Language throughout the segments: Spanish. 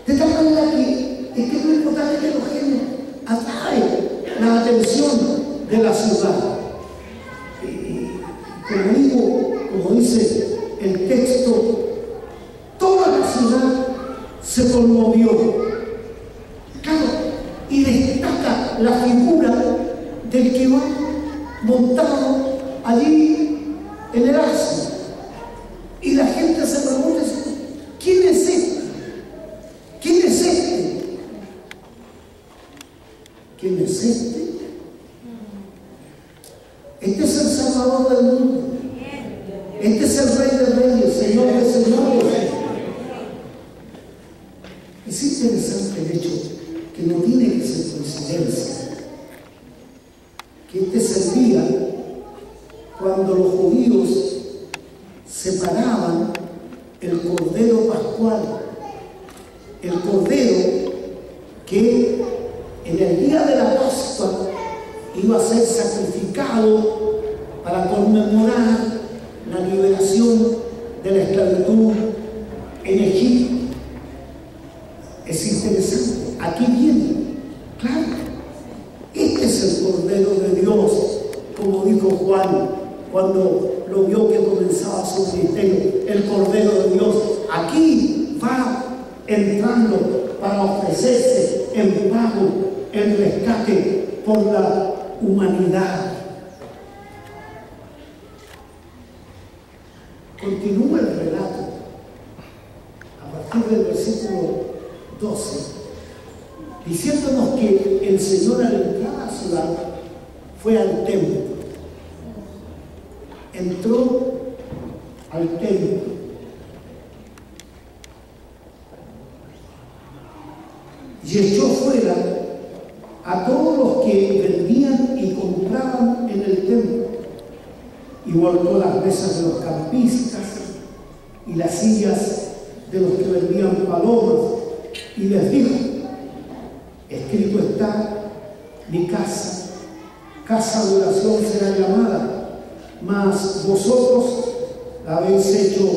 De tal manera que es que lo importante es que los genios atraen la atención de la ciudad. Como dice el texto, toda la ciudad se conmovió. Claro, y destaca la figura del que va montado allí en el asno. Y la gente se pregunta, ¿quién es este? ¿Quién es este? ¿Quién es este? Este es el Salvador del mundo. Este es el Rey de Reyes, Señor de Señores. Es interesante el hecho que no tiene que ser coincidencia. Que este servía cuando los judíos separaban el Cordero Pascual, el Cordero que en el día de la Pascua iba a ser sacrificado para conmemorar la liberación de la esclavitud en Egipto. Es interesante, aquí viene, claro, este es el Cordero de Dios, como dijo Juan cuando lo vio que comenzaba su ministerio, el Cordero de Dios. Aquí va entrando para ofrecerse en pago, el rescate por la humanidad. Continúa el relato a partir del versículo 12, diciéndonos que el Señor al entrar a la ciudad fue al templo. Entró al templo. Y echó fuera a todos los que vendían y compraban en el templo. Y volvió las mesas de los campistas y las sillas de los que vendían palomas. Y les dijo: escrito está, mi casa, casa de oración será llamada, mas vosotros la habéis hecho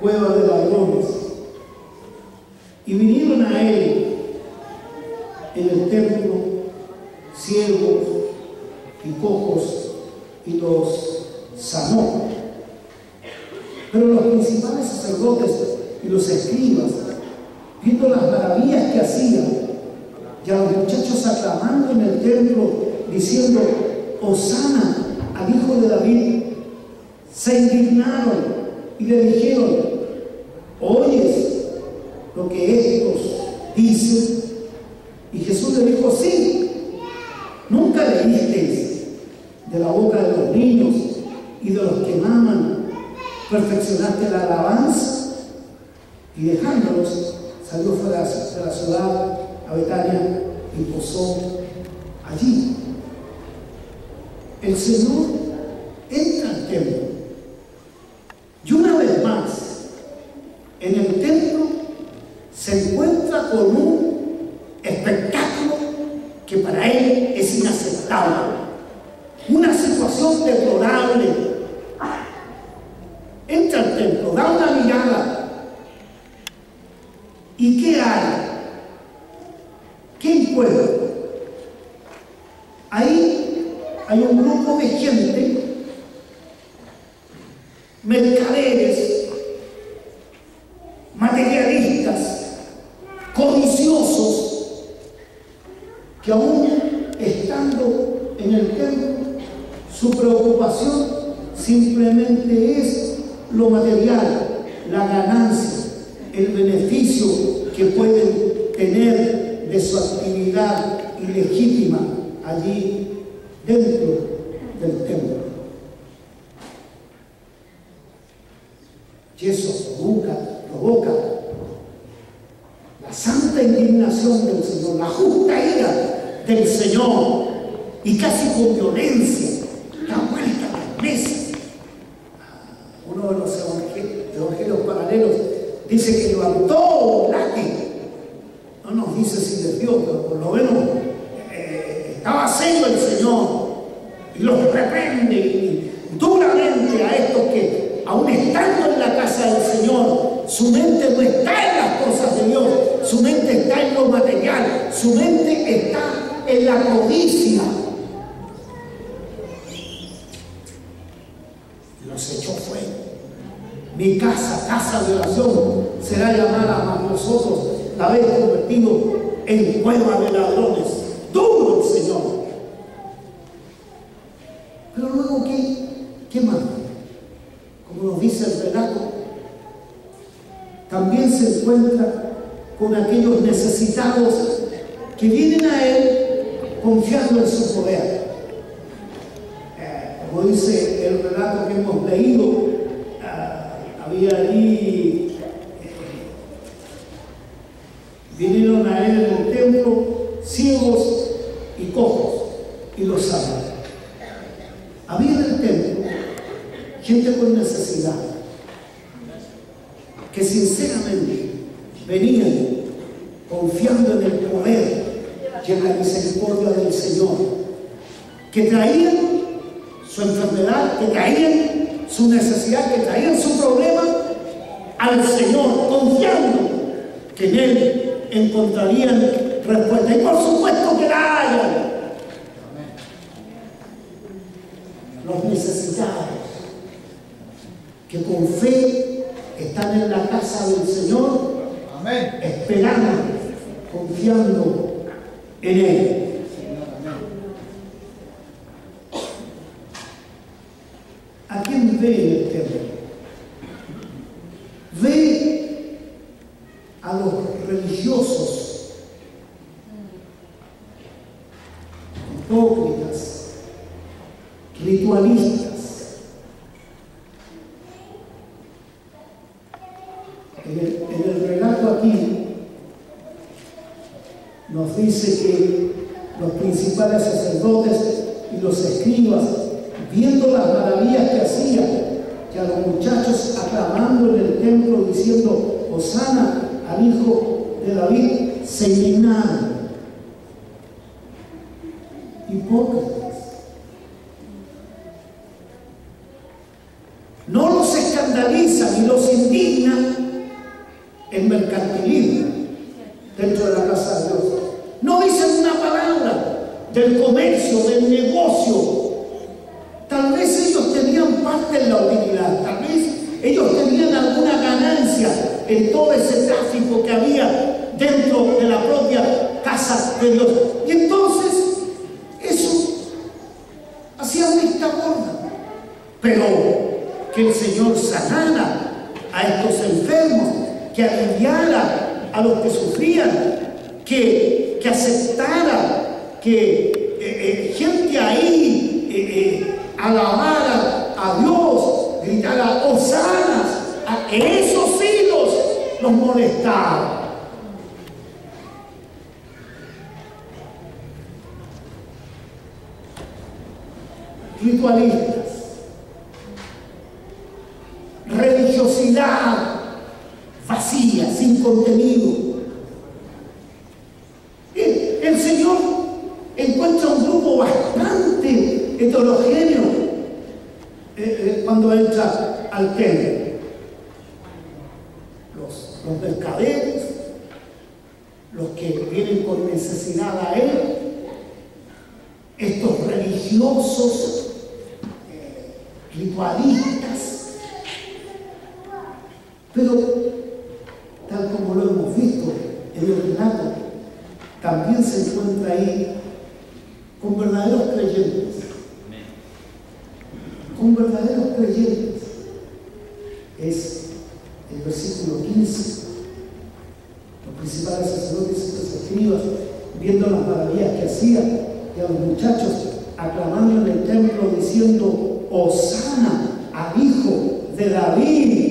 cueva de ladrones. Y vinieron a él en el templo ciegos y cojos y los sanó. Pero los principales sacerdotes y los escribas, viendo las maravillas que hacían, y a los muchachos aclamando en el templo, diciendo: Hosana al Hijo de David, se indignaron y le dijeron: ¿oyes lo que estos dicen? Y Jesús le dijo: sí, nunca leísteis de la boca de los niños y de los que maman, perfeccionaste la alabanza. Y dejándolos, salió fuera de la ciudad a Betania y posó allí. El Señor entra al templo, y una vez más en el templo se encuentra con un espectáculo que para él es inaceptable, una situación deplorable. Entra al templo, da una mirada, ¿y qué hay? ¿Qué encuentra? Ahí hay un grupo de gente, mercaderes, materialistas, codiciosos, que aún estando en el templo, su preocupación simplemente es lo material, la ganancia, el beneficio que pueden tener de su actividad ilegítima allí dentro del templo. Y eso provoca la santa indignación del Señor, la justa ira del Señor, y casi con violencia da vuelta a las mesas. Uno de los evangelios paralelos dice que levantó un látigo. No nos dice si les dio, pero por lo menos estaba serio el Señor y los reprende duramente a estos que, aun estando en la casa del Señor, su mente no está en las cosas de Dios, su mente Su mente está en la codicia. Los echó fuera. Mi casa, casa de oración, será llamada, mas nosotros la habéis convertido en cueva de ladrones. Duro el Señor. Pero luego, ¿qué más? Como nos dice el relato, también se encuentra con aquellos necesitados que vienen a Él confiando en su poder. Como dice el relato que hemos leído, había allí, vinieron a Él en el templo ciegos y cojos y los sanó. Había en el templo gente con necesidad que sinceramente venían confiando en el poder y en la misericordia del Señor, que traían su enfermedad, que traían su necesidad, que traían su problema al Señor, confiando que en Él encontrarían respuesta. Y por supuesto que la hayan. Los necesitados que con fe están en la casa del Señor, amén, esperando, confiando en Él. ¿A quién ve en el templo? Ve a los religiosos, hipócritas, ritualistas. En el relato aquí nos dice que los principales sacerdotes y los escribas, viendo las maravillas que hacía, que a los muchachos aclamando en el templo diciendo Hosana al hijo de David, se indignaron. Hipócritas. No los escandaliza ni los indigna el mercantilismo dentro de la casa de Dios. No dicen una palabra del comercio, del negocio. Tal vez ellos tenían parte en la utilidad, tal vez ellos tenían alguna ganancia en todo ese tráfico que había dentro de la propia casa de Dios. Y entonces eso hacía vista gorda. Pero que el Señor sanara a estos enfermos, que aliviara a los que sufrían, que aceptara que gente ahí alabara a Dios, gritara hosanas, a esos sí los molestaba. Ritualistas, religiosidad vacía, sin contenido. El Señor encuentra un grupo bastante heterogéneo cuando entra al templo. Los mercaderes, los que vienen con necesidad a Él, estos religiosos, ritualistas. Pero, tal como lo hemos visto en el relato, también se encuentra ahí con verdaderos creyentes. Con verdaderos creyentes. Es el versículo 15. Los principales sacerdotes y los escribas, viendo las maravillas que hacía, y a los muchachos aclamando en el templo diciendo Hosana al hijo de David.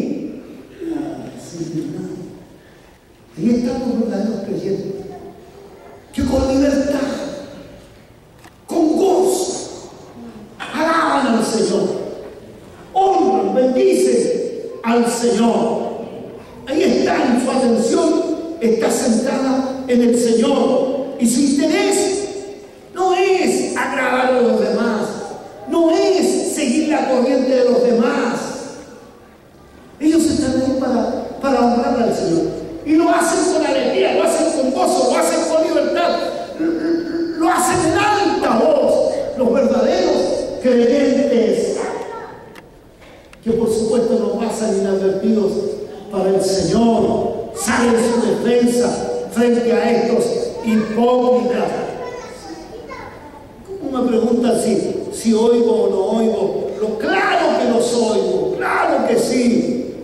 Ahí están los verdaderos creyentes, que con libertad, con gozo, alaban al Señor, honran, bendicen al Señor. Ahí está, en su atención está centrada en el Señor, y su interés no es agradar a los demás, no es seguir la corriente de los demás. Ellos están ahí para honrar al Señor. Y lo hacen con alegría, lo hacen con gozo, lo hacen con libertad, pasan inadvertidos para el Señor. Sale en su defensa frente a estos hipócritas. ¿Cómo me preguntan si oigo o no oigo? Claro que los oigo, claro que sí.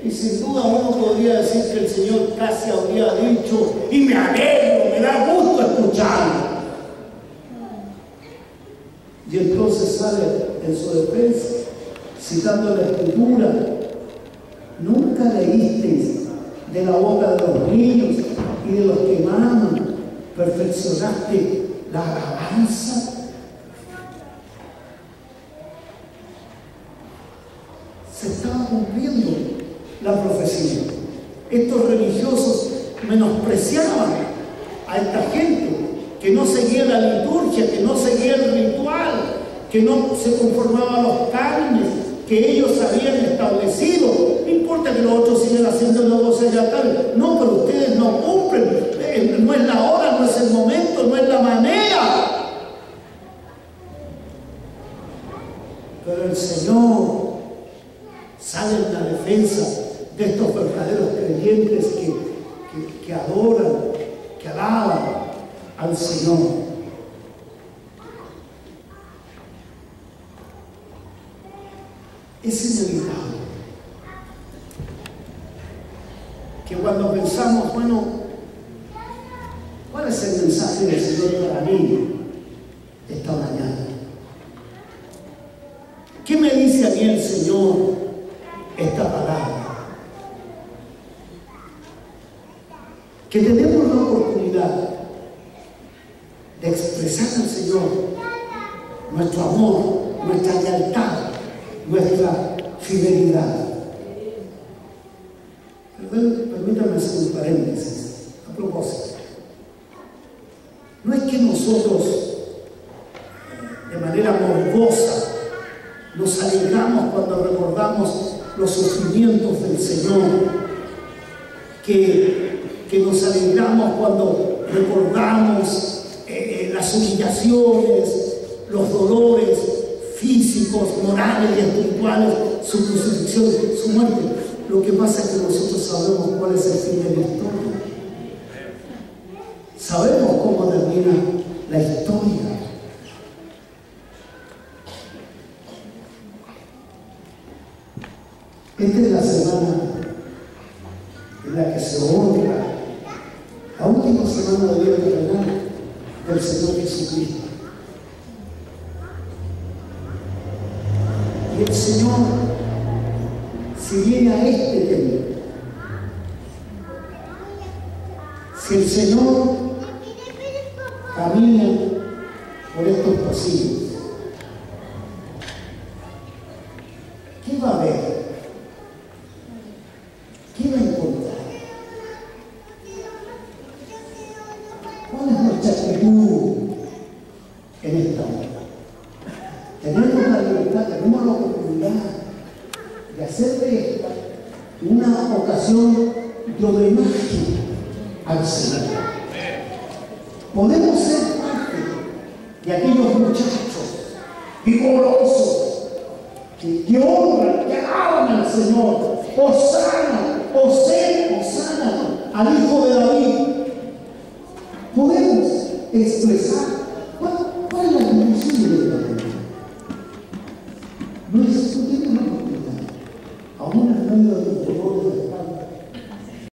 Y sin duda uno podría decir que el Señor casi habría dicho, y me alegro, me da gusto escucharlo. Y entonces sale en su defensa, citando la Escritura: nunca leísteis de la boca de los niños y de los que maman, perfeccionaste la alabanza. Se estaba cumpliendo la profecía. Estos religiosos menospreciaban a esta gente que no seguía la liturgia, que no seguía el ritual, que no se conformaba a los cánones que ellos habían establecido. No importa que los otros sigan haciendo negocios ya tal. No, pero ustedes no cumplen. No es la hora, no es el momento, no es la manera. Pero el Señor sale en la defensa de estos verdaderos creyentes que adoran, que alaban al Señor. Es inevitable que cuando pensamos, bueno, ¿cuál es el mensaje del Señor para mí esta mañana? ¿Qué me dice a mí el Señor esta palabra? Que tenemos la oportunidad de expresar al Señor nuestro amor, nuestra lealtad, nuestra fidelidad. Permítanme hacer un paréntesis a propósito. No es que nosotros de manera morbosa nos alegramos cuando recordamos los sufrimientos del Señor, que nos alegramos cuando recordamos las humillaciones, los dolores físicos, morales y espirituales, su crucifixión, su muerte. Lo que pasa es que nosotros sabemos cuál es el fin de la historia. Sabemos cómo termina la historia. Esta es la semana en la que se honra la última semana de vida terrenal del Señor Jesucristo. Y el Señor, si viene a este templo, si el Señor camina por estos pasillos, ¿qué va a ver? ¿Qué va a encontrar? ¿Cuál es nuestra actitud en esta hora? Tenemos la libertad, tenemos la oportunidad de hacer de esta una ocasión de homenaje al Señor. Podemos ser parte de aquellos muchachos vigorosos que honran, que alaban al Señor. Hosana, Hosana al Hijo de David. Podemos expresar cuál es la condición de la vida. No es que tiene una oportunidad, aún en medio de